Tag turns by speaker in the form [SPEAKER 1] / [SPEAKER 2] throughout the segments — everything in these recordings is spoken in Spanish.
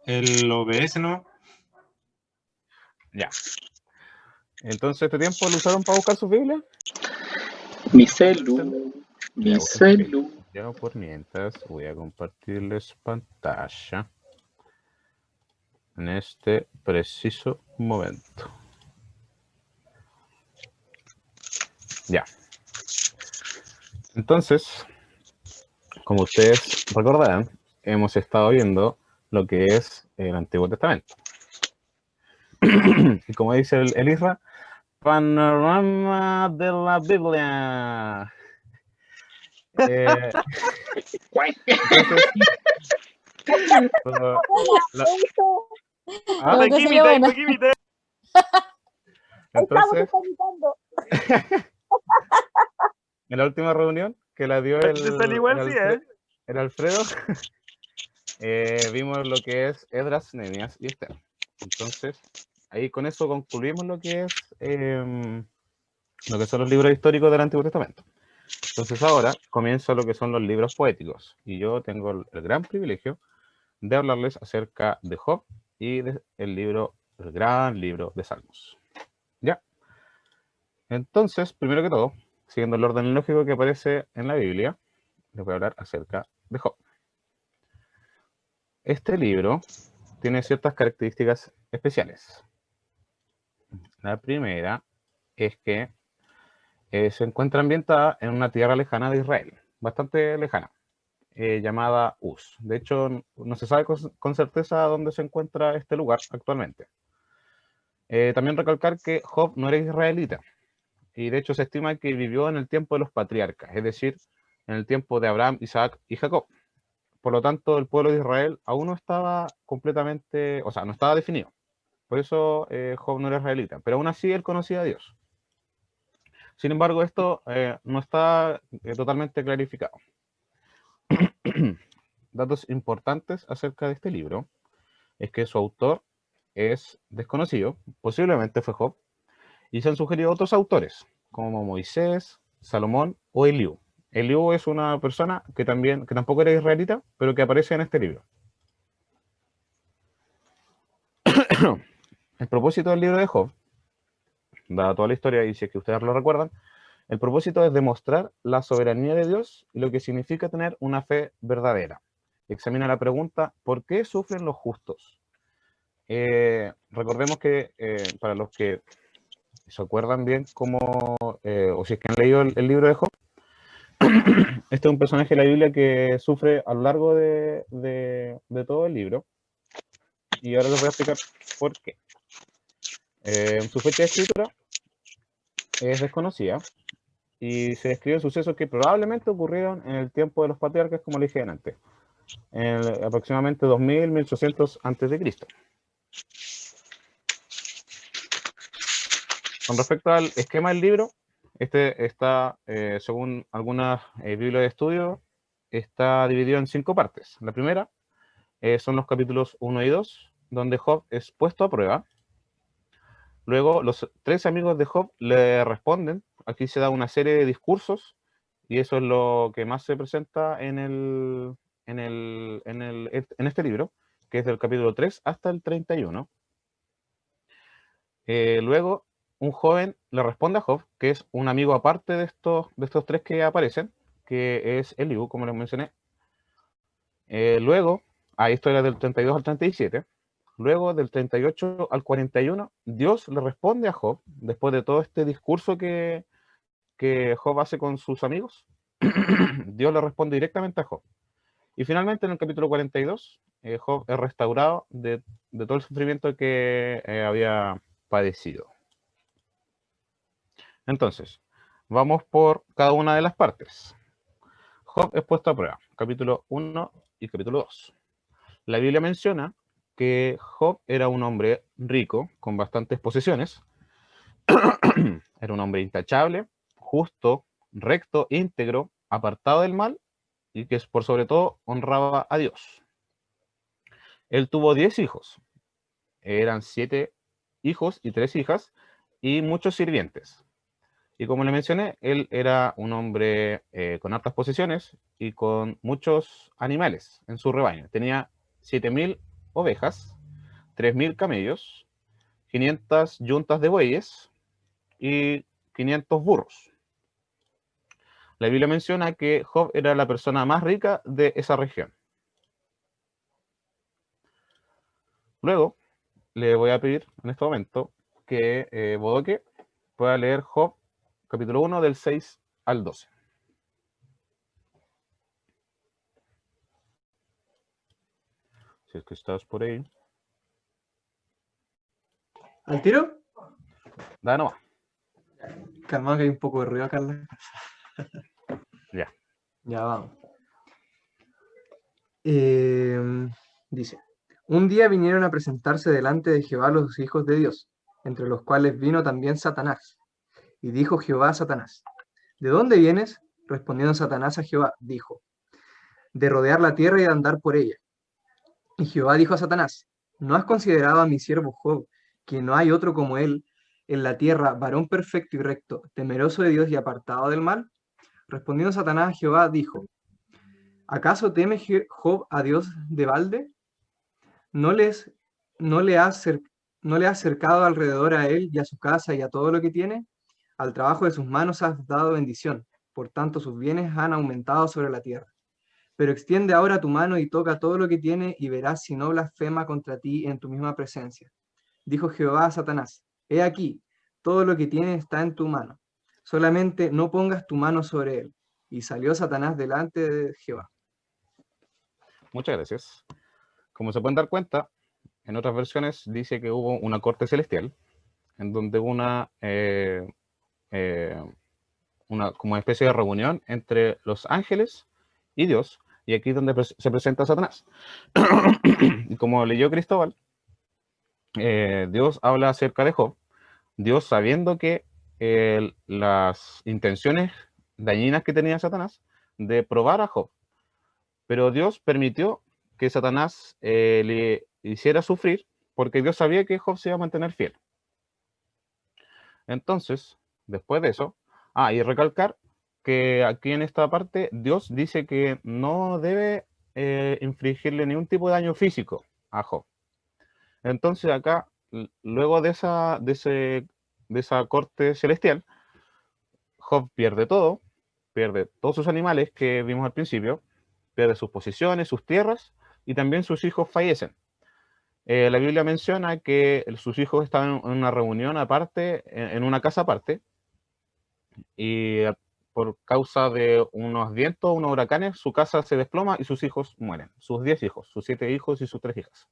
[SPEAKER 1] El OBS, ¿no?
[SPEAKER 2] Ya. Entonces, ¿este tiempo lo usaron para buscar sus Biblias?
[SPEAKER 3] Mi celu.
[SPEAKER 2] Ya,
[SPEAKER 3] Mi
[SPEAKER 2] busquen sus Biblias.
[SPEAKER 3] celu.
[SPEAKER 2] Yo por mientras voy a compartirles pantalla en este preciso momento. Ya. Entonces, como ustedes recordarán, hemos estado viendo lo que es el Antiguo Testamento. Y como dice el Isra, panorama de la Biblia. Entonces, ¿Ah?
[SPEAKER 4] Como que se llama buena.
[SPEAKER 2] Entonces, en la última reunión que la dio el Alfredo, vimos lo que es Esdras, Nehemías y Esther. Entonces, ahí con eso concluimos lo que es lo que son los libros históricos del Antiguo Testamento. Entonces ahora comienza lo que son los libros poéticos. Y yo tengo el gran privilegio de hablarles acerca de Job y del el gran libro de Salmos. ¿Ya? Entonces, primero que todo, siguiendo el orden lógico que aparece en la Biblia, les voy a hablar acerca de Job. Este libro tiene ciertas características especiales. La primera es que se encuentra ambientada en una tierra lejana de Israel, bastante lejana, llamada Uz. De hecho, no se sabe con certeza dónde se encuentra este lugar actualmente. También recalcar que Job no era israelita, y de hecho se estima que vivió en el tiempo de los patriarcas, es decir, en el tiempo de Abraham, Isaac y Jacob. Por lo tanto, el pueblo de Israel aún no estaba completamente, o sea, no estaba definido. Por eso Job no era israelita, pero aún así él conocía a Dios. Sin embargo, esto no está totalmente clarificado. Datos importantes acerca de este libro es que su autor es desconocido, posiblemente fue Job, y se han sugerido otros autores, como Moisés, Salomón o Eliú. Eliú es una persona que tampoco era israelita, pero que aparece en este libro. El propósito del libro de Job, dada toda la historia, y si es que ustedes lo recuerdan, el propósito es demostrar la soberanía de Dios y lo que significa tener una fe verdadera. Examina la pregunta, ¿por qué sufren los justos? Recordemos que para los que se acuerdan bien o si es que han leído el libro de Job, este es un personaje de la Biblia que sufre a lo largo de todo el libro. Y ahora les voy a explicar por qué. Su fecha de escritura es desconocida y se describen sucesos que probablemente ocurrieron en el tiempo de los patriarcas, como le dije antes, en aproximadamente 2000, 1800 a.C. Con respecto al esquema del libro, este está, según algunas Biblias de estudio, está dividido en 5 partes. La primera son los capítulos 1 y 2, donde Job es puesto a prueba. Luego, los 3 amigos de Job le responden. Aquí se da una serie de discursos, y eso es lo que más se presenta en este libro, que es del capítulo 3 hasta el 31. Luego, un joven le responde a Job, que es un amigo aparte de estos 3 que aparecen, que es Eliú, como les mencioné. Luego, esto era del 32 al 37. Luego, del 38 al 41, Dios le responde a Job, después de todo este discurso que Job hace con sus amigos. Dios le responde directamente a Job. Y finalmente, en el capítulo 42, Job es restaurado de todo el sufrimiento que había padecido. Entonces, vamos por cada una de las partes. Job es puesto a prueba, capítulo 1 y capítulo 2. La Biblia menciona que Job era un hombre rico, con bastantes posesiones. Era un hombre intachable, justo, recto, íntegro, apartado del mal, y que por sobre todo honraba a Dios. Él tuvo 10 hijos. Eran 7 hijos y 3 hijas, y muchos sirvientes. Y como le mencioné, él era un hombre con altas posesiones y con muchos animales en su rebaño. Tenía 7000 ovejas, 3.000 camellos, 500 yuntas de bueyes y 500 burros. La Biblia menciona que Job era la persona más rica de esa región. Luego, le voy a pedir en este momento que Bodoque pueda leer Job capítulo 1 del 6 al 12. Si es que estás por ahí.
[SPEAKER 1] ¿Al tiro?
[SPEAKER 2] Da nomás.
[SPEAKER 1] Calmado que hay un poco de ruido acá en la casa.
[SPEAKER 2] Ya.
[SPEAKER 1] Ya vamos. Dice, un día vinieron a presentarse delante de Jehová los hijos de Dios, entre los cuales vino también Satanás. Y dijo Jehová a Satanás, ¿de dónde vienes? Respondiendo Satanás a Jehová, dijo, de rodear la tierra y de andar por ella. Y Jehová dijo a Satanás, ¿no has considerado a mi siervo Job, que no hay otro como él en la tierra, varón perfecto y recto, temeroso de Dios y apartado del mal? Respondiendo Satanás a Jehová, dijo, ¿acaso teme Job a Dios de balde? ¿No no le no le has cercado alrededor a él y a su casa y a todo lo que tiene? Al trabajo de sus manos has dado bendición, por tanto sus bienes han aumentado sobre la tierra. Pero extiende ahora tu mano y toca todo lo que tiene y verás si no blasfema contra ti en tu misma presencia. Dijo Jehová a Satanás, he aquí, todo lo que tiene está en tu mano, solamente no pongas tu mano sobre él. Y salió Satanás delante de Jehová.
[SPEAKER 2] Muchas gracias. Como se pueden dar cuenta, en otras versiones dice que hubo una corte celestial, en donde hubo una como especie de reunión entre los ángeles y Dios, y aquí es donde se presenta Satanás. Y como leyó Cristóbal, Dios habla acerca de Job, Dios sabiendo que las intenciones dañinas que tenía Satanás de probar a Job, pero Dios permitió que Satanás le hiciera sufrir porque Dios sabía que Job se iba a mantener fiel. Entonces, después de eso, y recalcar que aquí en esta parte Dios dice que no debe infligirle ningún tipo de daño físico a Job. Entonces acá, luego de esa corte celestial, Job pierde todo, pierde todos sus animales que vimos al principio, pierde sus posiciones, sus tierras, y también sus hijos fallecen. La Biblia menciona que sus hijos estaban en una reunión aparte, en una casa aparte, y por causa de unos vientos, unos huracanes, su casa se desploma y sus hijos mueren. Sus 10 hijos, sus 7 hijos y sus 3 hijas.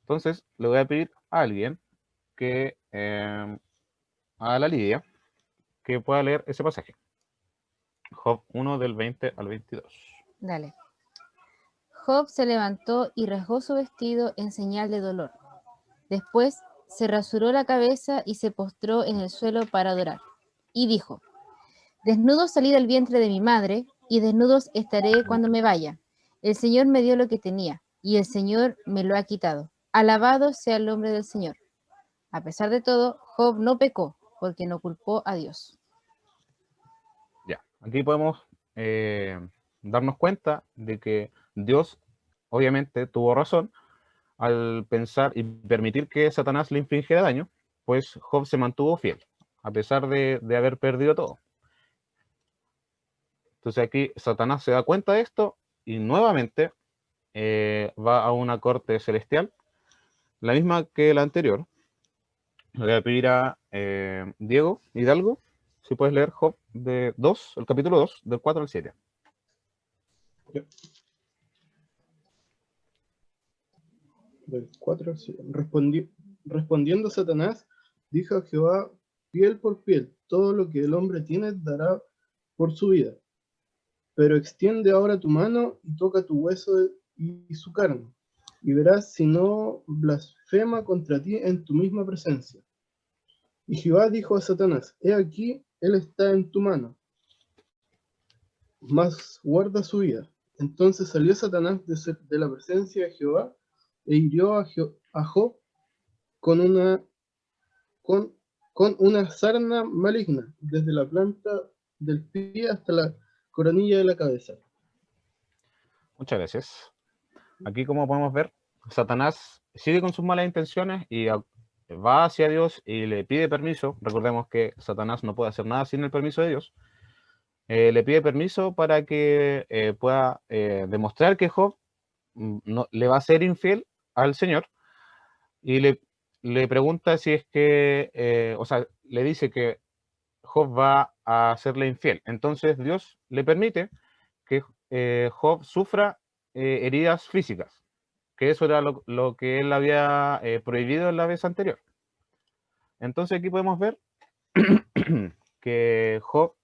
[SPEAKER 2] Entonces, le voy a pedir a alguien que, a la Lidia, que pueda leer ese pasaje. Job 1 del 20 al 22.
[SPEAKER 4] Dale. Job se levantó y rasgó su vestido en señal de dolor. Después se rasuró la cabeza y se postró en el suelo para adorar. Y dijo, desnudo salí del vientre de mi madre, y desnudos estaré cuando me vaya. El Señor me dio lo que tenía, y el Señor me lo ha quitado. Alabado sea el nombre del Señor. A pesar de todo, Job no pecó, porque no culpó a Dios.
[SPEAKER 2] Ya, aquí podemos darnos cuenta de que Dios obviamente tuvo razón al pensar y permitir que Satanás le infligiera daño, pues Job se mantuvo fiel, a pesar de haber perdido todo. Entonces aquí Satanás se da cuenta de esto y nuevamente va a una corte celestial, la misma que la anterior. Le voy a pedir a Diego Hidalgo, si puedes leer Job el capítulo 2, del 4 al 7.
[SPEAKER 5] Del 4 al 7. Respondiendo Satanás, dijo a Jehová, piel por piel, todo lo que el hombre tiene dará por su vida. Pero extiende ahora tu mano y toca tu hueso y su carne, y verás si no blasfema contra ti en tu misma presencia. Y Jehová dijo a Satanás, he aquí, él está en tu mano, mas guarda su vida. Entonces salió Satanás de la presencia de Jehová e hirió a Job con una sarna maligna, desde la planta del pie hasta la coronilla de la cabeza.
[SPEAKER 2] Muchas gracias. Aquí, como podemos ver, Satanás sigue con sus malas intenciones y va hacia Dios y le pide permiso. Recordemos que Satanás no puede hacer nada sin el permiso de Dios. Le pide permiso para que pueda demostrar que Job no, le va a ser infiel al Señor y le pregunta si es que, o sea, le dice que Job va a serle infiel. Entonces Dios le permite que Job sufra heridas físicas, que eso era lo que él había prohibido en la vez anterior. Entonces aquí podemos ver que Job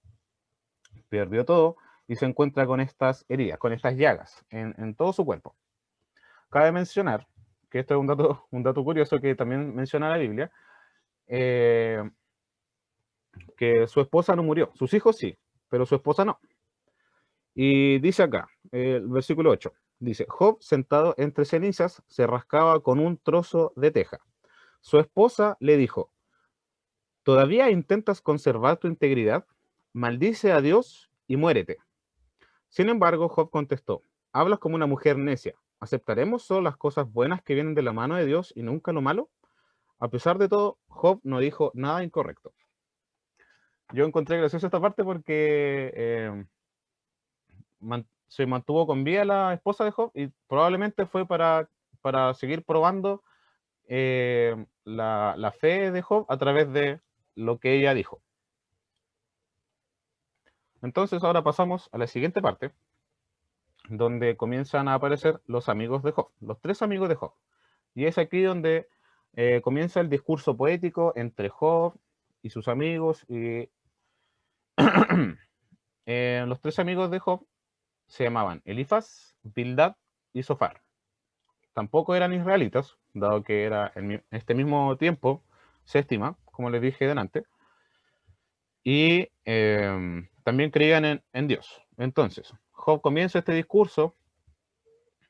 [SPEAKER 2] perdió todo y se encuentra con estas heridas, con estas llagas en todo su cuerpo. Cabe mencionar que esto es un dato curioso que también menciona la Biblia, que su esposa no murió, sus hijos sí, pero su esposa no. Y dice acá, el versículo 8, dice, Job sentado entre cenizas se rascaba con un trozo de teja. Su esposa le dijo, ¿todavía intentas conservar tu integridad? Maldice a Dios y muérete. Sin embargo, Job contestó, hablas como una mujer necia. ¿Aceptaremos solo las cosas buenas que vienen de la mano de Dios y nunca lo malo? A pesar de todo, Job no dijo nada incorrecto. Yo encontré graciosa esta parte porque se mantuvo con vida la esposa de Job y probablemente fue para seguir probando la fe de Job a través de lo que ella dijo. Entonces ahora pasamos a la siguiente parte, donde comienzan a aparecer los amigos de Job, los 3 amigos de Job. Y es aquí donde comienza el discurso poético entre Job y sus amigos. Y los 3 amigos de Job se llamaban Elifaz, Bildad y Zofar. Tampoco eran israelitas, dado que era en este mismo tiempo, se estima, como les dije delante, y también creían en Dios. Entonces, Job comienza este discurso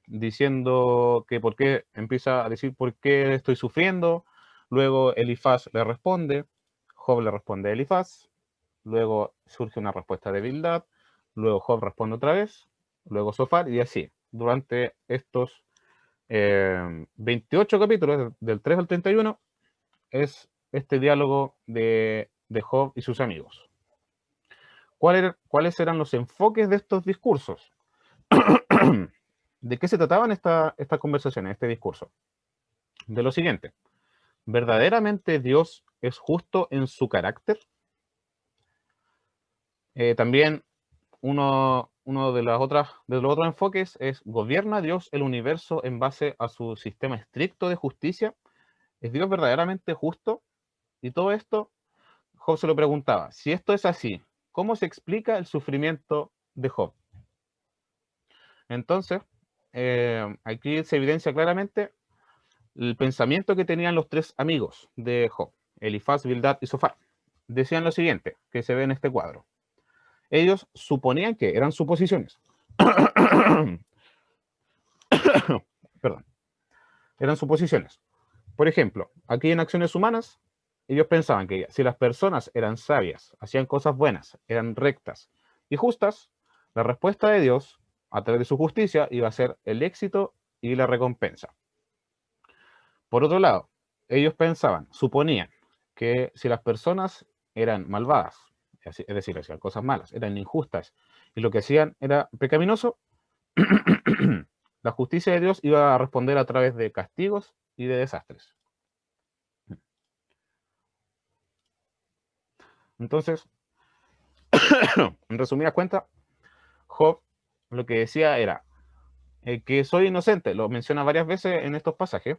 [SPEAKER 2] diciendo que empieza a decir por qué estoy sufriendo, luego Elifaz le responde, Job le responde a Elifaz, luego surge una respuesta de Bildad, luego Job responde otra vez, luego Zofar, y así, durante estos 28 capítulos, del 3 al 31, es este diálogo de Job y sus amigos. ¿Cuáles eran los enfoques de estos discursos? ¿De qué se trataban estas conversaciones, este discurso? De lo siguiente, ¿verdaderamente Dios es justo en su carácter? También uno de los otros enfoques es, ¿gobierna Dios el universo en base a su sistema estricto de justicia? ¿Es Dios verdaderamente justo? Y todo esto, Job se lo preguntaba, si esto es así, ¿cómo se explica el sufrimiento de Job? Entonces, aquí se evidencia claramente el pensamiento que tenían los 3 amigos de Job, Elifaz, Bildad y Zofar. Decían lo siguiente, que se ve en este cuadro. Ellos suponían que eran suposiciones. Perdón. Eran suposiciones. Por ejemplo, aquí en Acciones Humanas, ellos pensaban que si las personas eran sabias, hacían cosas buenas, eran rectas y justas, la respuesta de Dios, a través de su justicia, iba a ser el éxito y la recompensa. Por otro lado, ellos suponían que si las personas eran malvadas, es decir, hacían cosas malas, eran injustas, y lo que hacían era pecaminoso, la justicia de Dios iba a responder a través de castigos y de desastres. Entonces, en resumidas cuentas, Job lo que decía era que soy inocente, lo menciona varias veces en estos pasajes,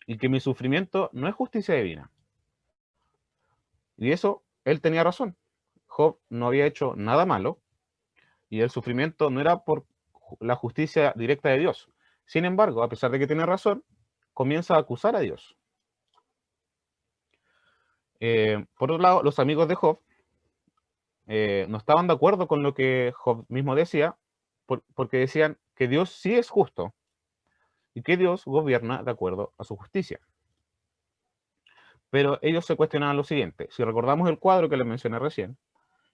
[SPEAKER 2] y que mi sufrimiento no es justicia divina. Y eso, él tenía razón. Job no había hecho nada malo, y el sufrimiento no era por la justicia directa de Dios. Sin embargo, a pesar de que tiene razón, comienza a acusar a Dios. Por otro lado, los amigos de Job no estaban de acuerdo con lo que Job mismo decía, porque decían que Dios sí es justo y que Dios gobierna de acuerdo a su justicia. Pero ellos se cuestionaban lo siguiente. Si recordamos el cuadro que les mencioné recién,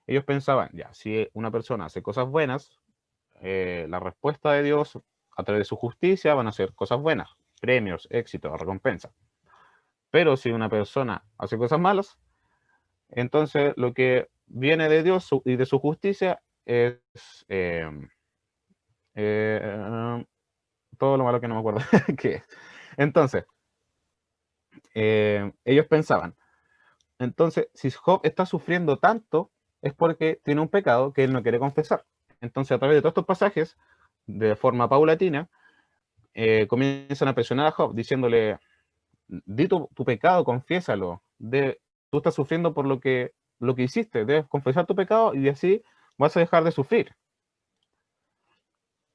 [SPEAKER 2] ellos pensaban, ya, si una persona hace cosas buenas, la respuesta de Dios a través de su justicia van a hacer cosas buenas, premios, éxitos, recompensas. Pero si una persona hace cosas malas, entonces lo que viene de Dios y de su justicia es eh, todo lo malo que no me acuerdo qué es. Entonces, ellos pensaban, entonces, si Job está sufriendo tanto, es porque tiene un pecado que él no quiere confesar. Entonces, a través de todos estos pasajes, de forma paulatina, comienzan a presionar a Job, diciéndole, di tu pecado, confiésalo. Tú estás sufriendo por lo que hiciste, debes confesar tu pecado y así vas a dejar de sufrir.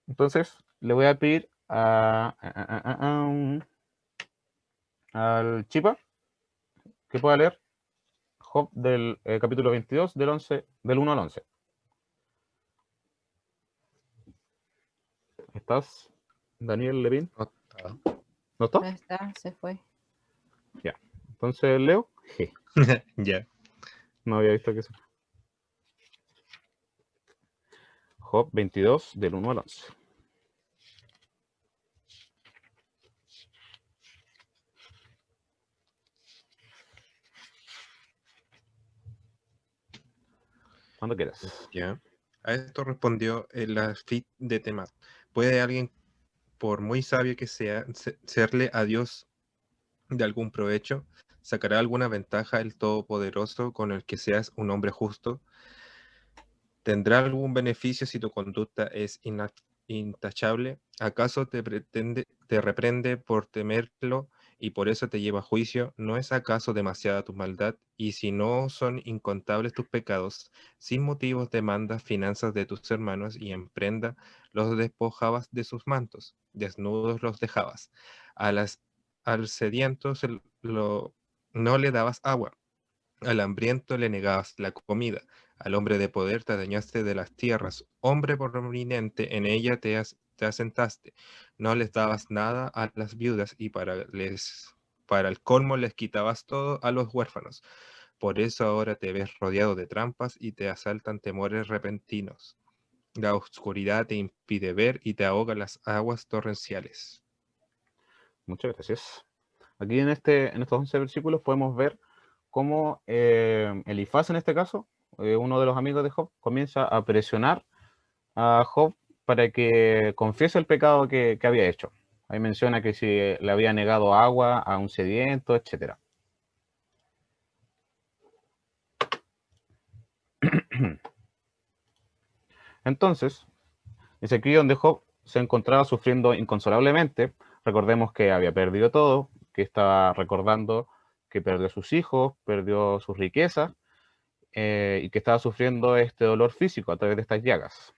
[SPEAKER 2] Entonces, le voy a pedir al Chipa que pueda leer Job del capítulo 22, del 1 al 11. ¿Estás, Daniel Levin?
[SPEAKER 6] No está.
[SPEAKER 2] ¿No está?
[SPEAKER 4] No está, se fue.
[SPEAKER 2] Ya. Entonces, Leo. Sí.
[SPEAKER 6] Ya.
[SPEAKER 2] No había visto que eso. Job 22, del 1 al 11. Cuando quieras.
[SPEAKER 6] Ya. A esto respondió el Afid de Temat. ¿Puede alguien, por muy sabio que sea, serle a Dios de algún provecho? ¿Sacará alguna ventaja el Todopoderoso con el que seas un hombre justo? ¿Tendrá algún beneficio si tu conducta es intachable? ¿Acaso te reprende por temerlo y por eso te lleva a juicio? ¿No es acaso demasiada tu maldad? Y si no son incontables tus pecados, sin motivos demandas finanzas de tus hermanos y en prenda los despojabas de sus mantos, desnudos los dejabas. A las, al sediento no le dabas agua, al hambriento le negabas la comida, al hombre de poder te adueñaste de las tierras, hombre prominente en ella te asentaste, no les dabas nada a las viudas y para el colmo les quitabas todo a los huérfanos. Por eso ahora te ves rodeado de trampas y te asaltan temores repentinos. La oscuridad te impide ver y te ahoga las aguas torrenciales.
[SPEAKER 2] Muchas gracias. Aquí en estos 11 versículos podemos ver cómo Elifaz, en este caso, uno de los amigos de Job, comienza a presionar a Job para que confiese el pecado que había hecho. Ahí menciona que si le había negado agua a un sediento, etc. Entonces, es aquí donde Job se encontraba sufriendo inconsolablemente. Recordemos que había perdido todo, que estaba recordando que perdió a sus hijos, perdió sus riquezas, y que estaba sufriendo este dolor físico a través de estas llagas.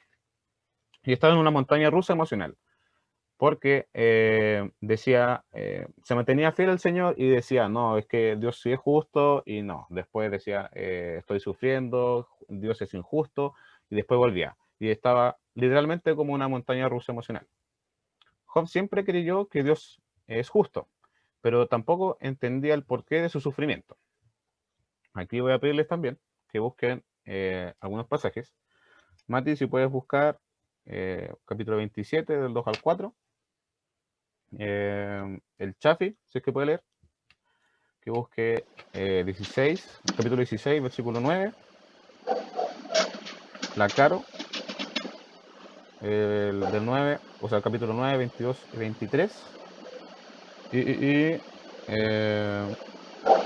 [SPEAKER 2] Y estaba en una montaña rusa emocional, porque decía, se mantenía fiel al Señor y decía, no, es que Dios sí es justo, y no, después decía, estoy sufriendo, Dios es injusto, y después volvía. Y estaba literalmente como una montaña rusa emocional. Job siempre creyó que Dios es justo, pero tampoco entendía el porqué de su sufrimiento. Aquí voy a pedirles también que busquen algunos pasajes. Mati, si puedes buscar capítulo 27, del 2 al 4. El Chafi, si es que puede leer, que busque 16, capítulo 16, versículo 9. La Caro, del 9, o sea, capítulo 9, 22 y 23. Y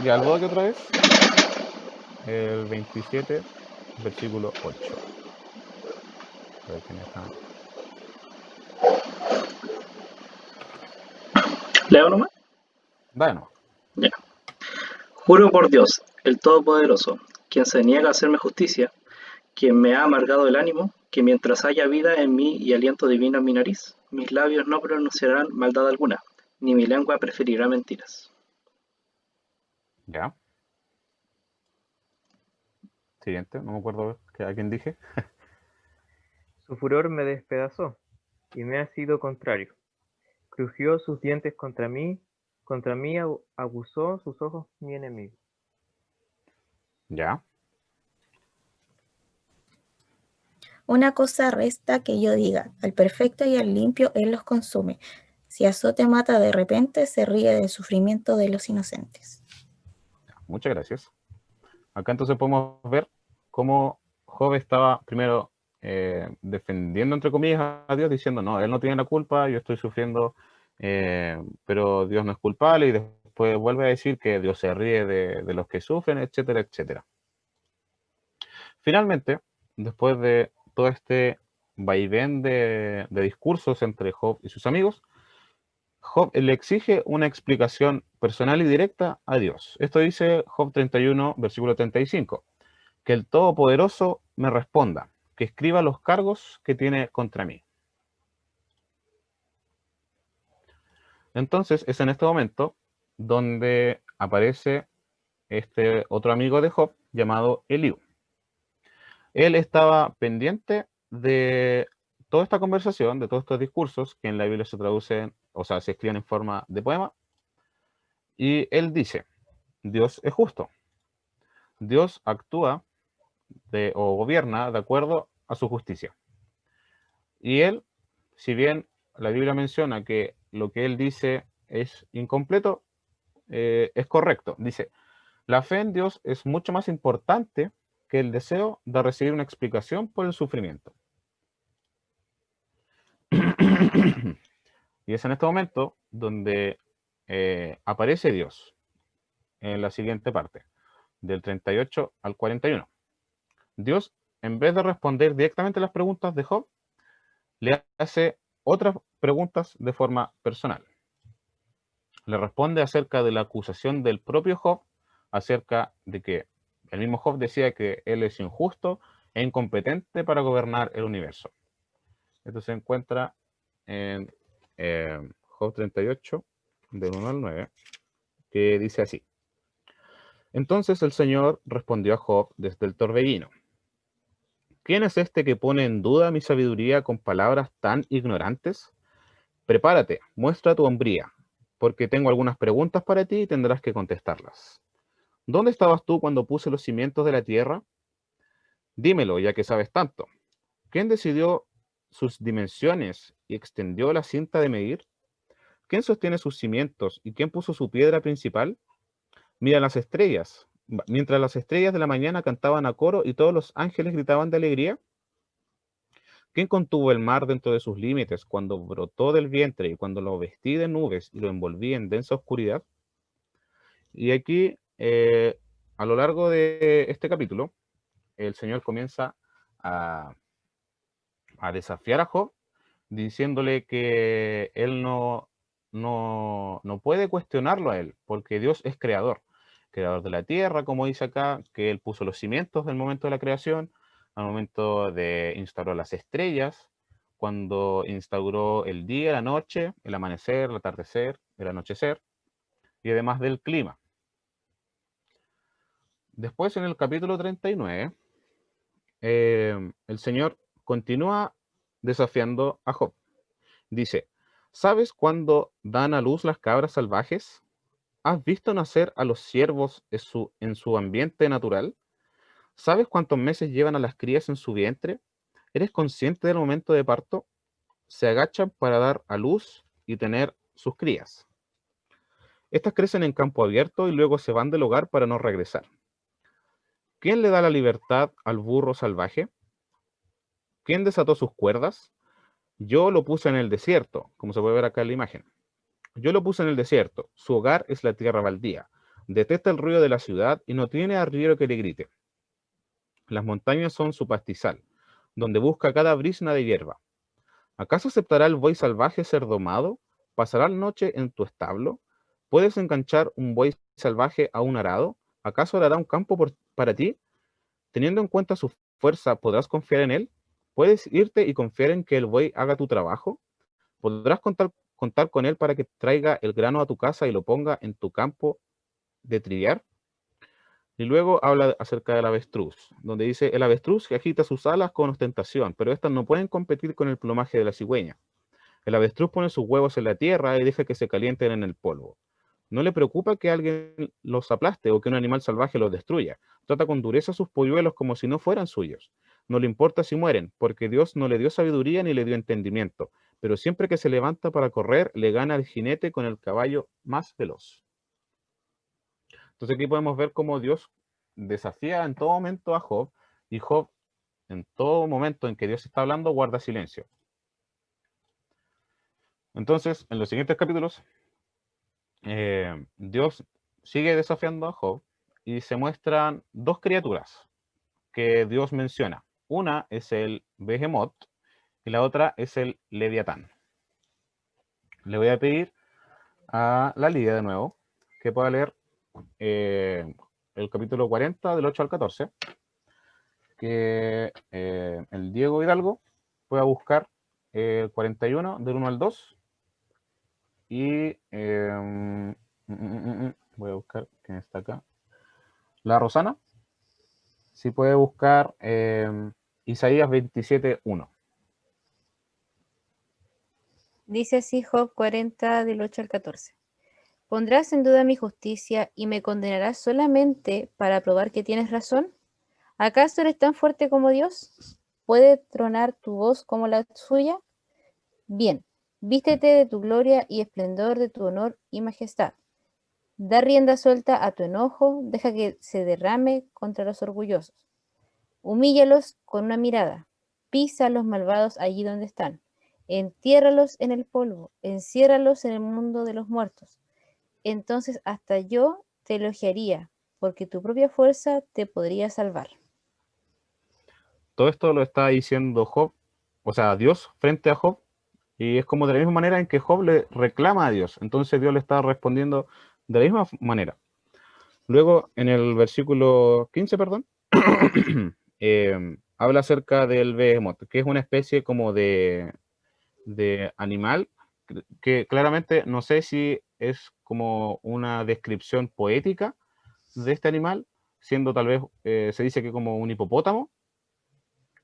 [SPEAKER 2] al Bodoque otra vez, el 27, versículo 8. A ver quién está.
[SPEAKER 3] ¿Leo nomás?
[SPEAKER 2] Bueno,
[SPEAKER 3] Ya. Juro por Dios, el Todopoderoso, quien se niega a hacerme justicia, quien me ha amargado el ánimo, que mientras haya vida en mí y aliento divino en mi nariz, mis labios no pronunciarán maldad alguna, ni mi lengua preferirá mentiras.
[SPEAKER 2] ya. Siguiente, no me acuerdo a quién dije.
[SPEAKER 1] Su furor me despedazó, y me ha sido contrario. Crujió sus dientes contra mí aguzó sus ojos mi enemigo.
[SPEAKER 2] Ya.
[SPEAKER 7] Una cosa resta que yo diga, al perfecto y al limpio Él los consume. Si azote mata de repente, se ríe del sufrimiento de los inocentes.
[SPEAKER 2] Muchas gracias. Acá entonces podemos ver cómo Job estaba primero defendiendo, entre comillas, a Dios, diciendo, no, él no tiene la culpa, yo estoy sufriendo, pero Dios no es culpable, y después vuelve a decir que Dios se ríe de los que sufren, etcétera, etcétera. Finalmente, después de todo este vaivén de discursos entre Job y sus amigos, Job le exige una explicación personal y directa a Dios. Esto dice Job 31, versículo 35. Que el Todopoderoso me responda, que escriba los cargos que tiene contra mí. Entonces es en este momento donde aparece este otro amigo de Job llamado Eliú. Él estaba pendiente de toda esta conversación, de todos estos discursos que en la Biblia se traducen, o sea, se escriben en forma de poema, y él dice, Dios es justo. Dios actúa o gobierna de acuerdo a su justicia. Y él, si bien la Biblia menciona que lo que él dice es incompleto, es correcto. Dice, la fe en Dios es mucho más importante que el deseo de recibir una explicación por el sufrimiento. Y es en este momento donde aparece Dios en la siguiente parte, del 38 al 41. Dios, en vez de responder directamente a las preguntas de Job, le hace otras preguntas de forma personal. Le responde acerca de la acusación del propio Job, acerca de que el mismo Job decía que él es injusto e incompetente para gobernar el universo. Esto se encuentra en Job 38, del 1 al 9, que dice así. Entonces el Señor respondió a Job desde el torbellino. ¿Quién es este que pone en duda mi sabiduría con palabras tan ignorantes? Prepárate, muestra tu hombría, porque tengo algunas preguntas para ti y tendrás que contestarlas. ¿Dónde estabas tú cuando puse los cimientos de la tierra? Dímelo, ya que sabes tanto. ¿Quién decidió sus dimensiones y extendió la cinta de medir? ¿Quién sostiene sus cimientos y quién puso su piedra principal? Mira las estrellas. Mientras las estrellas de la mañana cantaban a coro y todos los ángeles gritaban de alegría. ¿Quién contuvo el mar dentro de sus límites cuando brotó del vientre y cuando lo vestí de nubes y lo envolví en densa oscuridad? Y aquí, a lo largo de este capítulo, el Señor comienza a desafiar a Job, diciéndole que él no puede cuestionarlo a él, porque Dios es creador de la tierra, como dice acá, que él puso los cimientos del momento de la creación, al momento de instaurar las estrellas, cuando instauró el día, la noche, el amanecer, el atardecer, el anochecer, y además del clima. Después, en el capítulo 39, el Señor continúa desafiando a Job. Dice, ¿sabes cuándo dan a luz las cabras salvajes? ¿Has visto nacer a los ciervos en su ambiente natural? ¿Sabes cuántos meses llevan a las crías en su vientre? ¿Eres consciente del momento de parto? Se agachan para dar a luz y tener sus crías. Estas crecen en campo abierto y luego se van del hogar para no regresar. ¿Quién le da la libertad al burro salvaje? ¿Quién desató sus cuerdas? Yo lo puse en el desierto, como se puede ver acá en la imagen. Yo lo puse en el desierto. Su hogar es la tierra baldía. Detesta el ruido de la ciudad y no tiene arriero que le grite. Las montañas son su pastizal, donde busca cada brizna de hierba. ¿Acaso aceptará el buey salvaje ser domado? ¿Pasará la noche en tu establo? ¿Puedes enganchar un buey salvaje a un arado? ¿Acaso hará un campo para ti? Teniendo en cuenta su fuerza, ¿podrás confiar en él? ¿Puedes irte y confiar en que el buey haga tu trabajo? ¿Podrás contar con él para que traiga el grano a tu casa y lo ponga en tu campo de trillar? Y luego habla acerca del avestruz, donde dice, el avestruz que agita sus alas con ostentación, pero estas no pueden competir con el plumaje de la cigüeña. El avestruz pone sus huevos en la tierra y deja que se calienten en el polvo. No le preocupa que alguien los aplaste o que un animal salvaje los destruya. Trata con dureza sus polluelos como si no fueran suyos. no le importa si mueren, porque Dios no le dio sabiduría ni le dio entendimiento, pero siempre que se levanta para correr, le gana el jinete con el caballo más veloz. Entonces aquí podemos ver cómo Dios desafía en todo momento a Job, y Job, en todo momento en que Dios está hablando, guarda silencio. Entonces, en los siguientes capítulos, Dios sigue desafiando a Job y se muestran dos criaturas que Dios menciona. Una es el Behemoth y la otra es el Leviatán. Le voy a pedir a la Lidia de nuevo que pueda leer el capítulo 40 del 8 al 14, que el Diego Hidalgo pueda buscar el 41 del 1 al 2 y voy a buscar quién está acá. La Rosana, si puede buscar Isaías 27:1.
[SPEAKER 4] Dice así Job 40 del 8 al 14. ¿Pondrás en duda mi justicia y me condenarás solamente para probar que tienes razón? ¿Acaso eres tan fuerte como Dios? ¿Puede tronar tu voz como la suya? Bien, vístete de tu gloria y esplendor, de tu honor y majestad. Da rienda suelta a tu enojo, deja que se derrame contra los orgullosos. Humíllalos con una mirada, pisa a los malvados allí donde están, entiérralos en el polvo, enciérralos en el mundo de los muertos. Entonces hasta yo te elogiaría, porque tu propia fuerza te podría salvar.
[SPEAKER 2] Todo esto lo está diciendo Job, o sea, Dios frente a Job, y es como de la misma manera en que Job le reclama a Dios. Entonces Dios le está respondiendo de la misma manera. Luego, en el versículo 15, perdón, habla acerca del behemoth, que es una especie como de animal, que claramente no sé si es como una descripción poética de este animal, siendo tal vez, se dice que como un hipopótamo,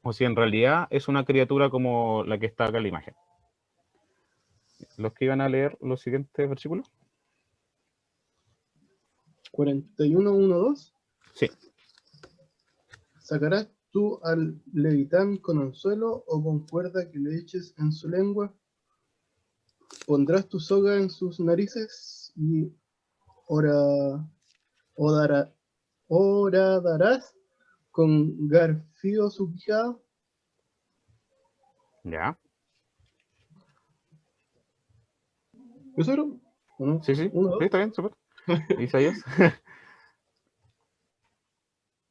[SPEAKER 2] o si en realidad es una criatura como la que está acá en la imagen. Los que iban a leer los siguientes versículos.
[SPEAKER 5] 41:1-2.
[SPEAKER 2] Sí.
[SPEAKER 5] ¿Sacarás tú al levitán con anzuelo o con cuerda que le eches en su lengua? ¿Pondrás tu soga en sus narices y horadarás con garfio su quijada?
[SPEAKER 2] Ya.
[SPEAKER 5] ¿Eso era? ¿O no?
[SPEAKER 2] Sí, sí.
[SPEAKER 5] ¿Uno,
[SPEAKER 2] Sí,
[SPEAKER 5] dos?
[SPEAKER 2] está bien, súper. Isaías.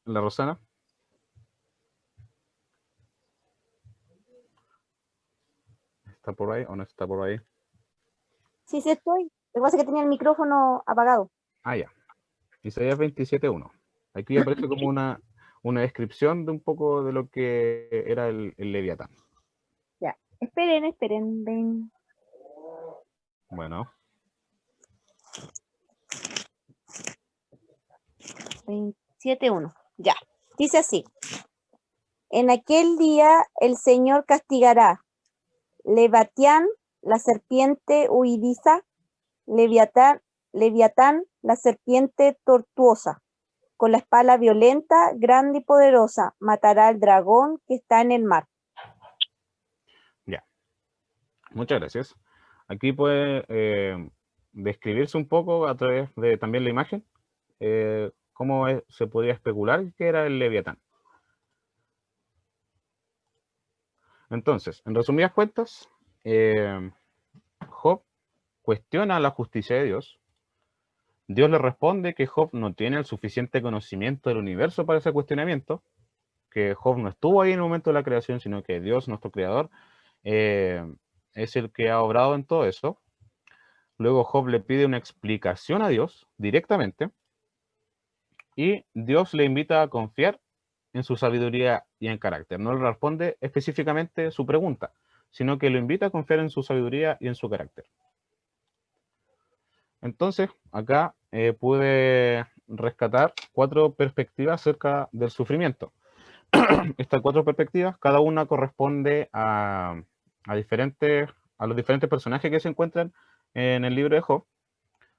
[SPEAKER 2] La Rosana. ¿Está por ahí o no está por ahí?
[SPEAKER 8] Sí, sí estoy. Lo que pasa es que tenía el micrófono apagado.
[SPEAKER 2] Ah, ya. Isaías 27:1. Aquí aparece como una descripción de un poco de lo que era el Leviatán.
[SPEAKER 8] Ya. Esperen, ven.
[SPEAKER 2] Bueno,
[SPEAKER 8] 27:1. Ya. Dice así. En aquel día el Señor castigará Leviatán, la serpiente huidiza, Leviatán, la serpiente tortuosa. Con la espada violenta, grande y poderosa, matará al dragón que está en el mar.
[SPEAKER 2] ya. Muchas gracias. Aquí puede describirse un poco a través de también la imagen cómo se podría especular que era el Leviatán. Entonces, en resumidas cuentas, Job cuestiona la justicia de Dios. Dios le responde que Job no tiene el suficiente conocimiento del universo para ese cuestionamiento, que Job no estuvo ahí en el momento de la creación, sino que Dios, nuestro creador, es el que ha obrado en todo eso. Luego Job le pide una explicación a Dios directamente y Dios le invita a confiar en su sabiduría y en carácter. No le responde específicamente su pregunta, sino que lo invita a confiar en su sabiduría y en su carácter. Entonces, acá pude rescatar 4 perspectivas acerca del sufrimiento. Estas 4 perspectivas, cada una corresponde a los diferentes personajes que se encuentran en el libro de Job.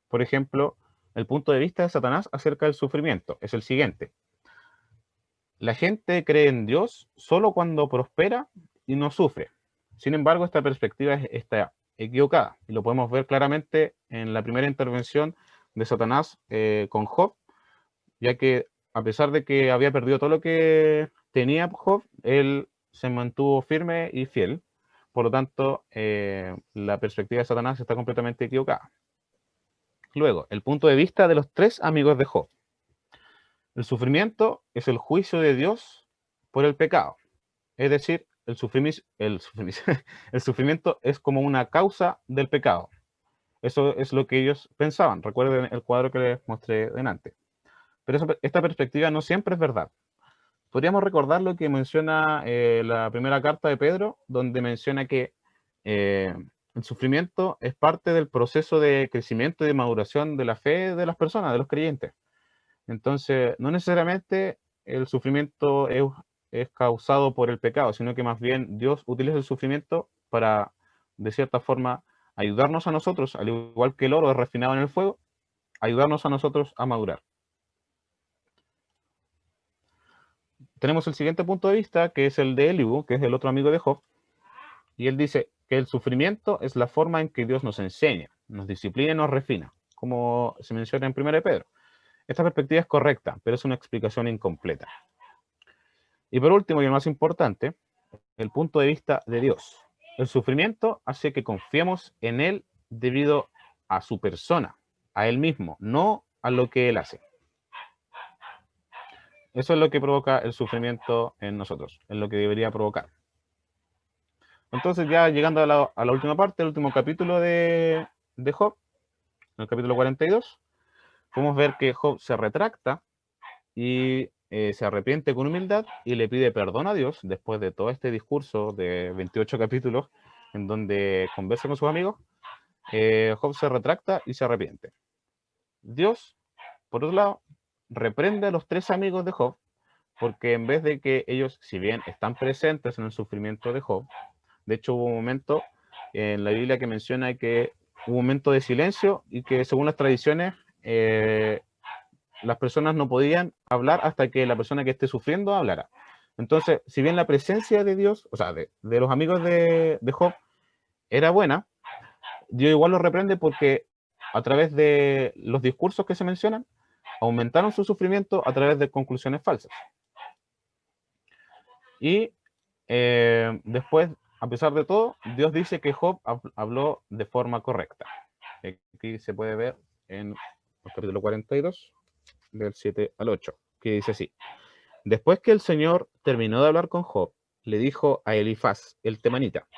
[SPEAKER 2] Por ejemplo, el punto de vista de Satanás acerca del sufrimiento es el siguiente. la gente cree en Dios solo cuando prospera y no sufre. Sin embargo, esta perspectiva está equivocada y lo podemos ver claramente en la primera intervención de Satanás con Job, ya que a pesar de que había perdido todo lo que tenía Job, él se mantuvo firme y fiel. Por lo tanto, la perspectiva de Satanás está completamente equivocada. Luego, el punto de vista de los tres amigos de Job. El sufrimiento es el juicio de Dios por el pecado. Es decir, el sufrimiento es como una causa del pecado. Eso es lo que ellos pensaban. Recuerden el cuadro que les mostré delante. Pero esta perspectiva no siempre es verdad. Podríamos recordar lo que menciona la primera carta de Pedro, donde menciona que el sufrimiento es parte del proceso de crecimiento y de maduración de la fe de las personas, de los creyentes. Entonces, no necesariamente el sufrimiento es causado por el pecado, sino que más bien Dios utiliza el sufrimiento para, de cierta forma, ayudarnos a nosotros, al igual que el oro es refinado en el fuego, ayudarnos a nosotros a madurar. Tenemos el siguiente punto de vista, que es el de Eliú, que es el otro amigo de Job, y él dice que el sufrimiento es la forma en que Dios nos enseña, nos disciplina y nos refina, como se menciona en 1 de Pedro. Esta perspectiva es correcta, pero es una explicación incompleta. Y por último, y el más importante, el punto de vista de Dios. El sufrimiento hace que confiemos en Él debido a su persona, a Él mismo, no a lo que Él hace. Eso es lo que provoca el sufrimiento en nosotros, es lo que debería provocar. Entonces, ya llegando a la última parte, el último capítulo de Job, en el capítulo 42, podemos ver que Job se retracta y se arrepiente con humildad y le pide perdón a Dios después de todo este discurso de 28 capítulos en donde conversa con sus amigos. Job se retracta y se arrepiente. Dios, por otro lado, reprende a los tres amigos de Job porque en vez de que ellos, si bien están presentes en el sufrimiento de Job, de hecho hubo un momento en la Biblia que menciona que hubo un momento de silencio y que según las tradiciones las personas no podían hablar hasta que la persona que esté sufriendo hablara. Entonces, si bien la presencia de Dios, o sea, de los amigos de Job era buena, Dios igual lo reprende porque a través de los discursos que se mencionan, aumentaron su sufrimiento a través de conclusiones falsas. Y después, a pesar de todo, Dios dice que Job habló de forma correcta. Aquí se puede ver en el capítulo 42, del 7 al 8, que dice así. Después que el Señor terminó de hablar con Job, le dijo a Elifaz, el temanita,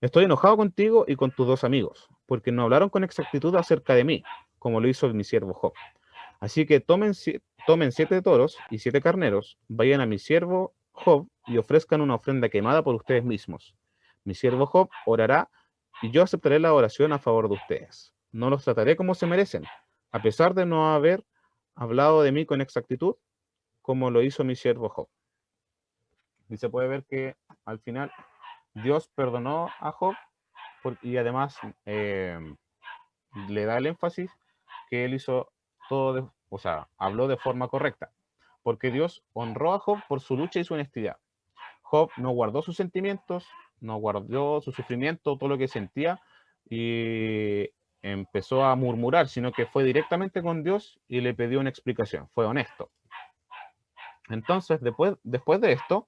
[SPEAKER 2] estoy enojado contigo y con tus dos amigos, porque no hablaron con exactitud acerca de mí, como lo hizo mi siervo Job. Así que tomen 7 toros y 7 carneros, vayan a mi siervo Job y ofrezcan una ofrenda quemada por ustedes mismos. Mi siervo Job orará y yo aceptaré la oración a favor de ustedes. No los trataré como se merecen, a pesar de no haber hablado de mí con exactitud, como lo hizo mi siervo Job. Y se puede ver que al final Dios perdonó a Job y además le da el énfasis que él hizo todo, o sea, habló de forma correcta, porque Dios honró a Job por su lucha y su honestidad. Job no guardó sus sentimientos, no guardó su sufrimiento, todo lo que sentía, y empezó a murmurar, sino que fue directamente con Dios y le pidió una explicación, fue honesto. Entonces, después de esto,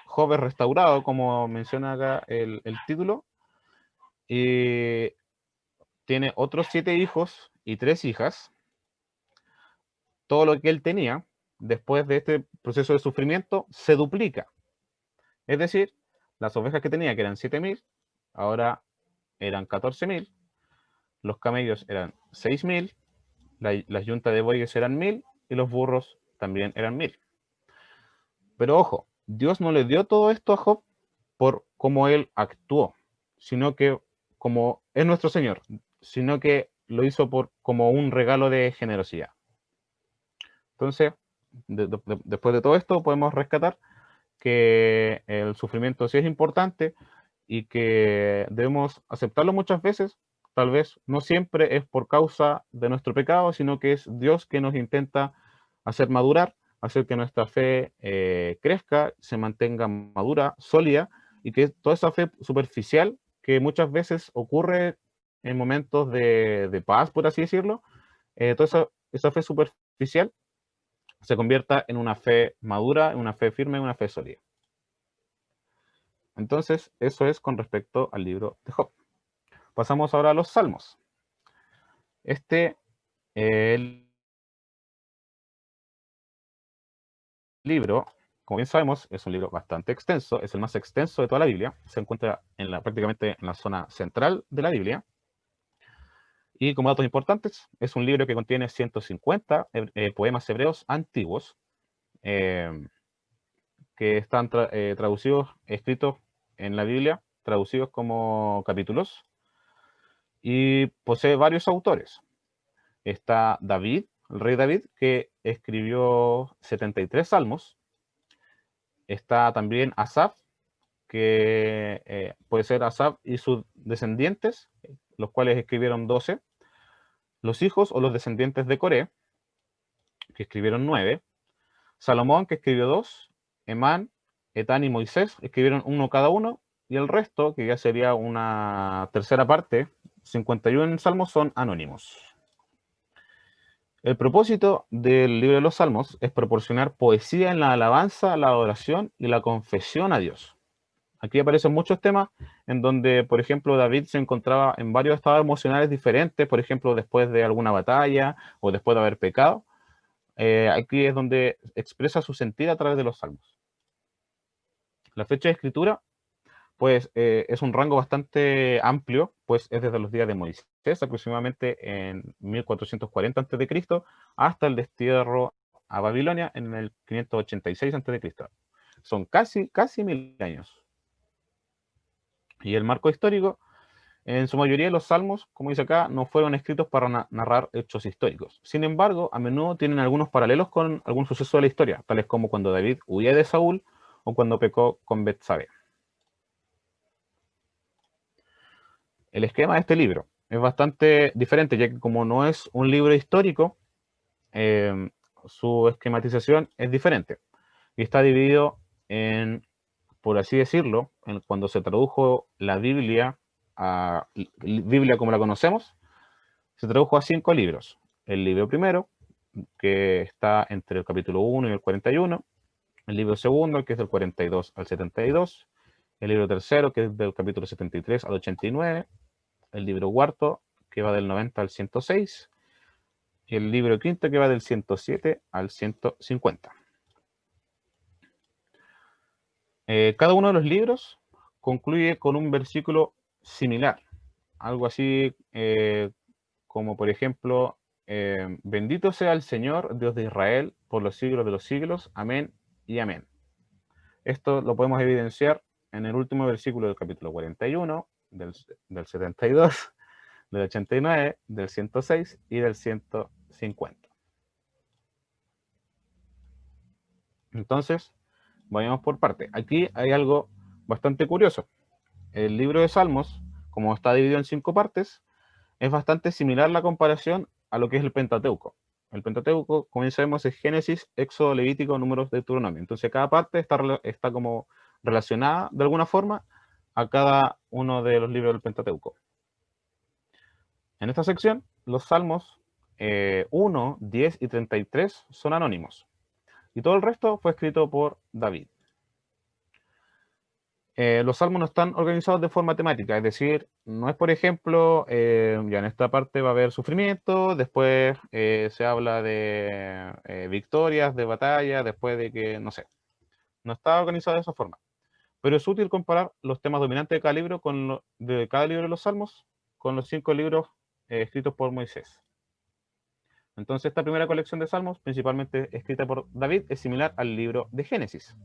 [SPEAKER 2] Job es restaurado, como menciona acá el título, y tiene otros 7 hijos y 3 hijas. Todo lo que él tenía, después de este proceso de sufrimiento, se duplica. Es decir, las ovejas que tenía, que eran 7.000, ahora eran 14.000, los camellos eran 6.000, las yuntas de bueyes eran 1.000 y los burros también eran 1.000. Pero ojo, Dios no le dio todo esto a Job por cómo él actuó, sino que como es nuestro Señor, sino que lo hizo como un regalo de generosidad. Entonces, después de todo esto, podemos rescatar que el sufrimiento sí es importante y que debemos aceptarlo muchas veces. Tal vez no siempre es por causa de nuestro pecado, sino que es Dios que nos intenta hacer madurar, hacer que nuestra fe crezca, se mantenga madura, sólida, y que toda esa fe superficial que muchas veces ocurre en momentos de paz, por así decirlo, toda esa fe superficial se convierta en una fe madura, en una fe firme, en una fe sólida. Entonces, eso es con respecto al libro de Job. Pasamos ahora a los Salmos. El libro, como bien sabemos, es un libro bastante extenso, es el más extenso de toda la Biblia, se encuentra prácticamente en la zona central de la Biblia, y como datos importantes, es un libro que contiene 150 poemas hebreos antiguos, que están traducidos, escritos en la Biblia, traducidos como capítulos, y posee varios autores. Está David, el rey David, que escribió 73 salmos. Está también Asaf, que puede ser Asaf y sus descendientes, los cuales escribieron 12. Los hijos o los descendientes de Coré, que escribieron 9. Salomón, que escribió 2. Emán, Etán y Moisés escribieron uno cada uno. Y el resto, que ya sería una tercera parte, 51 salmos, son anónimos. El propósito del libro de los Salmos es proporcionar poesía en la alabanza, la adoración y la confesión a Dios. Aquí aparecen muchos temas en donde, por ejemplo, David se encontraba en varios estados emocionales diferentes, por ejemplo, después de alguna batalla o después de haber pecado. Aquí es donde expresa su sentir a través de los salmos. La fecha de escritura, pues, es un rango bastante amplio, pues es desde los días de Moisés, aproximadamente en 1440 a.C., hasta el destierro a Babilonia en el 586 a.C. Son casi 1000 años. Y el marco histórico, en su mayoría los salmos, como dice acá, no fueron escritos para narrar hechos históricos. Sin embargo, a menudo tienen algunos paralelos con algún suceso de la historia, tales como cuando David huía de Saúl o cuando pecó con Betsabé. El esquema de este libro es bastante diferente, ya que como no es un libro histórico, su esquematización es diferente. Y está dividido en, por así decirlo, cuando se tradujo la Biblia como la conocemos, se tradujo a 5 libros. El libro primero, que está entre el capítulo 1 y el 41. El libro segundo, que es del 42 al 72. El libro tercero, que es del capítulo 73 al 89. El libro cuarto, que va del 90 al 106. Y el libro quinto, que va del 107 al 150. Cada uno de los libros concluye con un versículo similar. Algo así como, por ejemplo, bendito sea el Señor, Dios de Israel, por los siglos de los siglos. Amén y amén. Esto lo podemos evidenciar en el último versículo del capítulo 41, del 72, del 89, del 106 y del 150. Entonces, vayamos por parte. Aquí hay algo bastante curioso. El libro de Salmos, como está dividido en 5 partes, es bastante similar la comparación a lo que es el Pentateuco. El Pentateuco, como ya sabemos, es Génesis, Éxodo, Levítico, Números, Deuteronomio. Entonces, cada parte está como relacionada de alguna forma a cada uno de los libros del Pentateuco. En esta sección, los Salmos 1, 10 y 33 son anónimos. Y todo el resto fue escrito por David. Los salmos no están organizados de forma temática, es decir, no es, por ejemplo, ya en esta parte va a haber sufrimiento, después se habla de victorias, de batallas, después de que, no sé, no está organizado de esa forma. Pero es útil comparar los temas dominantes de cada libro, de cada libro de los salmos, con los 5 libros escritos por Moisés. Entonces, esta primera colección de salmos, principalmente escrita por David, es similar al libro de Génesis.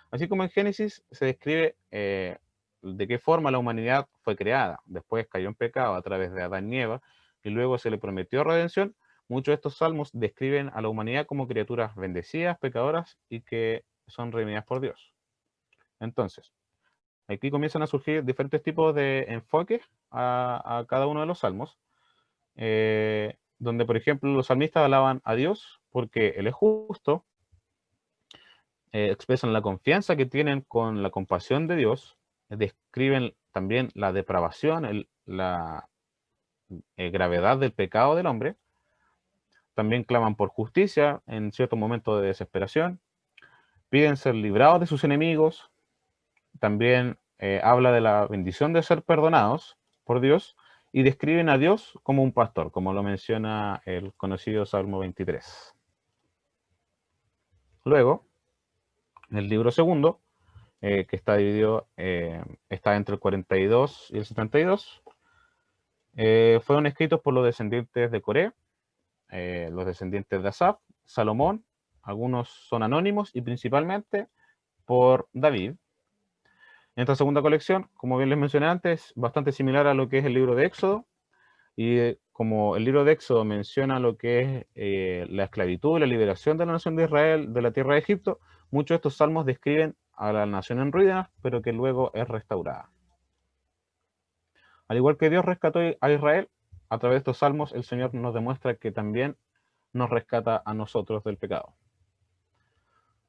[SPEAKER 2] Así como en Génesis se describe de qué forma la humanidad fue creada, después cayó en pecado a través de Adán y Eva, y luego se le prometió redención, muchos de estos salmos describen a la humanidad como criaturas bendecidas, pecadoras, y que son redimidas por Dios. Entonces, aquí comienzan a surgir diferentes tipos de enfoques a cada uno de los salmos, donde, por ejemplo, los salmistas alaban a Dios porque Él es justo, expresan la confianza que tienen con la compasión de Dios, describen también la depravación, la gravedad del pecado del hombre, también claman por justicia en ciertos momentos de desesperación, piden ser librados de sus enemigos, también habla de la bendición de ser perdonados por Dios y describen a Dios como un pastor, como lo menciona el conocido Salmo 23. Luego, el libro segundo, que está dividido, está entre el 42 y el 72, fueron escritos por los descendientes de Coré, los descendientes de Asaf, Salomón, algunos son anónimos y principalmente por David. Esta segunda colección, como bien les mencioné antes, bastante similar a lo que es el libro de Éxodo, y como el libro de Éxodo menciona lo que es la esclavitud y la liberación de la nación de Israel de la tierra de Egipto, muchos de estos salmos describen a la nación en ruinas, pero que luego es restaurada. Al igual que Dios rescató a Israel, a través de estos salmos el Señor nos demuestra que también nos rescata a nosotros del pecado.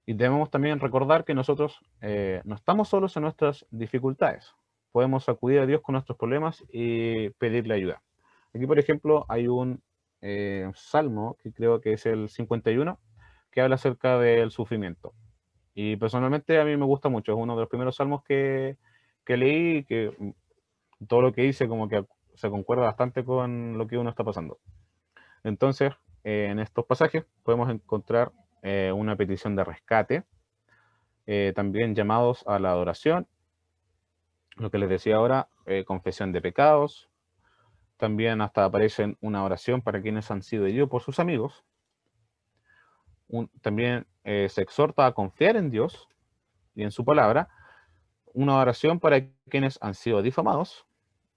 [SPEAKER 2] Y debemos también recordar que nosotros no estamos solos en nuestras dificultades. Podemos acudir a Dios con nuestros problemas y pedirle ayuda. Aquí, por ejemplo, hay un salmo, que creo que es el 51, que habla acerca del sufrimiento. Y personalmente a mí me gusta mucho. Es uno de los primeros salmos que leí y que todo lo que dice como que se concuerda bastante con lo que uno está pasando. Entonces, en estos pasajes podemos encontrar una petición de rescate, también llamados a la adoración, lo que les decía ahora, confesión de pecados, también hasta aparece una oración para quienes han sido heridos por sus amigos, también se exhorta a confiar en Dios y en su palabra, una oración para quienes han sido difamados,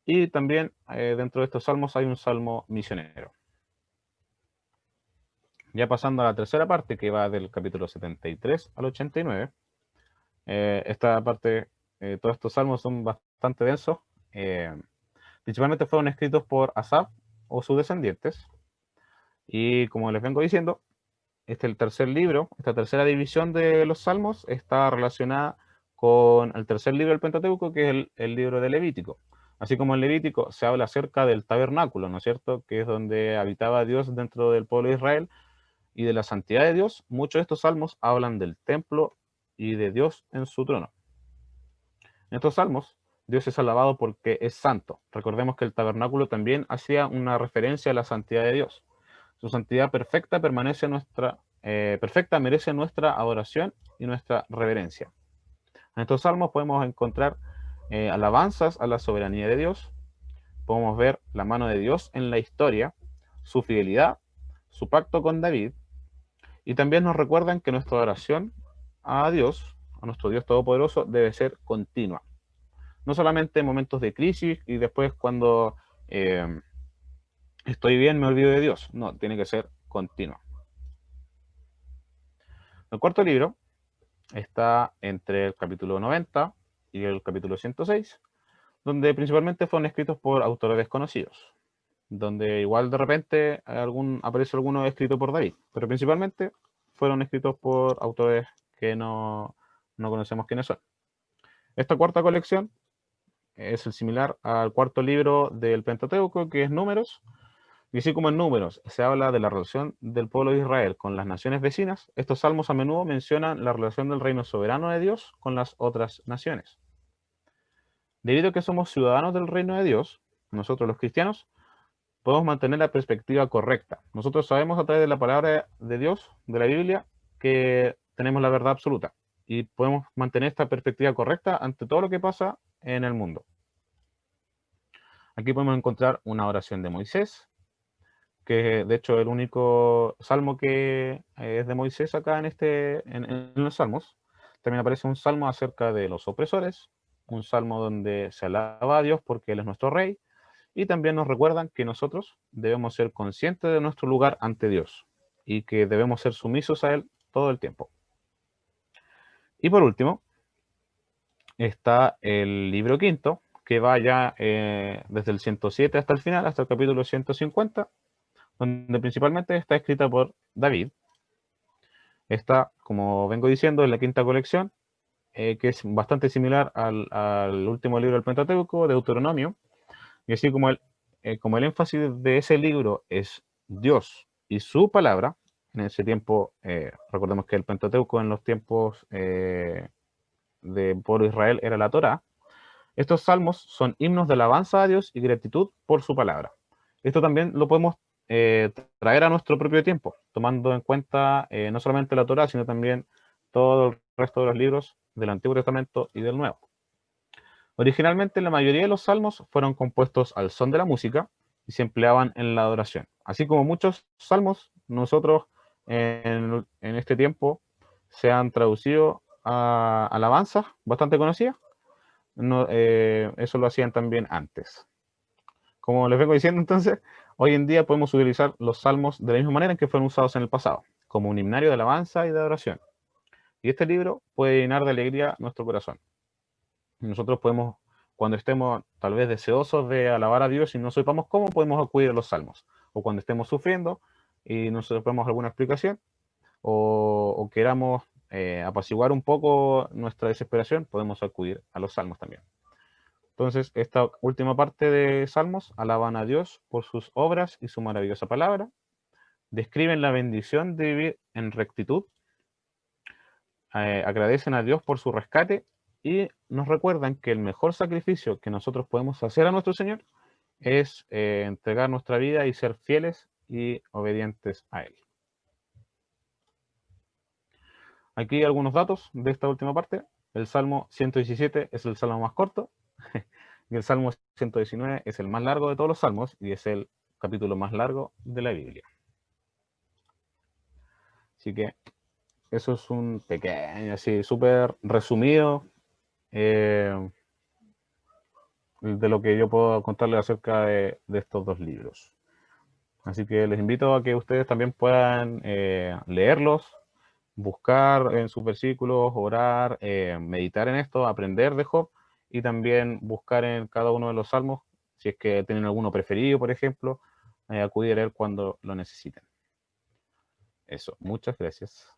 [SPEAKER 2] y también dentro de estos salmos hay un salmo misionero. Ya pasando a la tercera parte, que va del capítulo 73 al 89, esta parte, todos estos salmos son bastante densos, principalmente fueron escritos por Asaf o sus descendientes, y como les vengo diciendo, el tercer libro, esta tercera división de los salmos está relacionada con el tercer libro del Pentateuco, que es el libro de Levítico. Así como en Levítico se habla acerca del tabernáculo, ¿no es cierto?, que es donde habitaba Dios dentro del pueblo de Israel, y de la santidad de Dios, muchos de estos salmos hablan del templo y de Dios en su trono. En estos salmos, Dios es alabado porque es santo. Recordemos que el tabernáculo también hacía una referencia a la santidad de Dios. Su santidad perfecta perfecta merece nuestra adoración y nuestra reverencia. En estos salmos podemos encontrar alabanzas a la soberanía de Dios, podemos ver la mano de Dios en la historia, su fidelidad, su pacto con David, y también nos recuerdan que nuestra oración a Dios, a nuestro Dios Todopoderoso, debe ser continua. No solamente en momentos de crisis y después cuando estoy bien me olvido de Dios. No, tiene que ser continua. El cuarto libro está entre el capítulo 90 y el capítulo 106, donde principalmente fueron escritos por autores desconocidos, donde igual de repente aparece alguno escrito por David, pero principalmente fueron escritos por autores que no conocemos quiénes son. Esta cuarta colección es el similar al cuarto libro del Pentateuco, que es Números, y así como en Números se habla de la relación del pueblo de Israel con las naciones vecinas, estos salmos a menudo mencionan la relación del reino soberano de Dios con las otras naciones. Debido a que somos ciudadanos del reino de Dios, nosotros los cristianos, podemos mantener la perspectiva correcta. Nosotros sabemos a través de la palabra de Dios, de la Biblia, que tenemos la verdad absoluta y podemos mantener esta perspectiva correcta ante todo lo que pasa en el mundo. Aquí podemos encontrar una oración de Moisés, que de hecho es el único salmo que es de Moisés acá en los salmos. También aparece un salmo acerca de los opresores, un salmo donde se alaba a Dios porque Él es nuestro rey, y también nos recuerdan que nosotros debemos ser conscientes de nuestro lugar ante Dios y que debemos ser sumisos a Él todo el tiempo. Y por último, está el libro quinto, que va ya desde el 107 hasta el final, hasta el capítulo 150, donde principalmente está escrita por David, Está, como vengo diciendo, en la quinta colección, que es bastante similar al último libro del Pentateuco, Deuteronomio, y así como el énfasis de ese libro es Dios y su palabra. En ese tiempo, recordemos que el Pentateuco en los tiempos de pueblo Israel era la Torá. Estos salmos son himnos de alabanza a Dios y gratitud por su palabra. Esto también lo podemos traer a nuestro propio tiempo, tomando en cuenta no solamente la Torá, sino también todo el resto de los libros del Antiguo Testamento y del Nuevo. Originalmente, la mayoría de los salmos fueron compuestos al son de la música y se empleaban en la adoración. Así como muchos salmos, nosotros en este tiempo se han traducido a alabanzas bastante conocidas. No, eso lo hacían también antes. Como les vengo diciendo, entonces, hoy en día podemos utilizar los salmos de la misma manera en que fueron usados en el pasado, como un himnario de alabanza y de adoración. Y este libro puede llenar de alegría nuestro corazón. Nosotros podemos, cuando estemos tal vez deseosos de alabar a Dios y no sepamos cómo, podemos acudir a los salmos. O cuando estemos sufriendo y no sepamos alguna explicación, o queramos apaciguar un poco nuestra desesperación, podemos acudir a los salmos también. Entonces, esta última parte de Salmos alaban a Dios por sus obras y su maravillosa palabra, describen la bendición de vivir en rectitud, agradecen a Dios por su rescate y nos recuerdan que el mejor sacrificio que nosotros podemos hacer a nuestro Señor es entregar nuestra vida y ser fieles y obedientes a Él. Aquí algunos datos de esta última parte. El Salmo 117 es el salmo más corto y el Salmo 119 es el más largo de todos los salmos y es el capítulo más largo de la Biblia. Así que eso es un pequeño, así súper resumido de lo que yo puedo contarles acerca de estos dos libros. Así que les invito a que ustedes también puedan leerlos, buscar en sus versículos, orar, meditar en esto, aprender de Job y también buscar en cada uno de los salmos, si es que tienen alguno preferido, por ejemplo, acudir a él cuando lo necesiten. Eso, muchas gracias.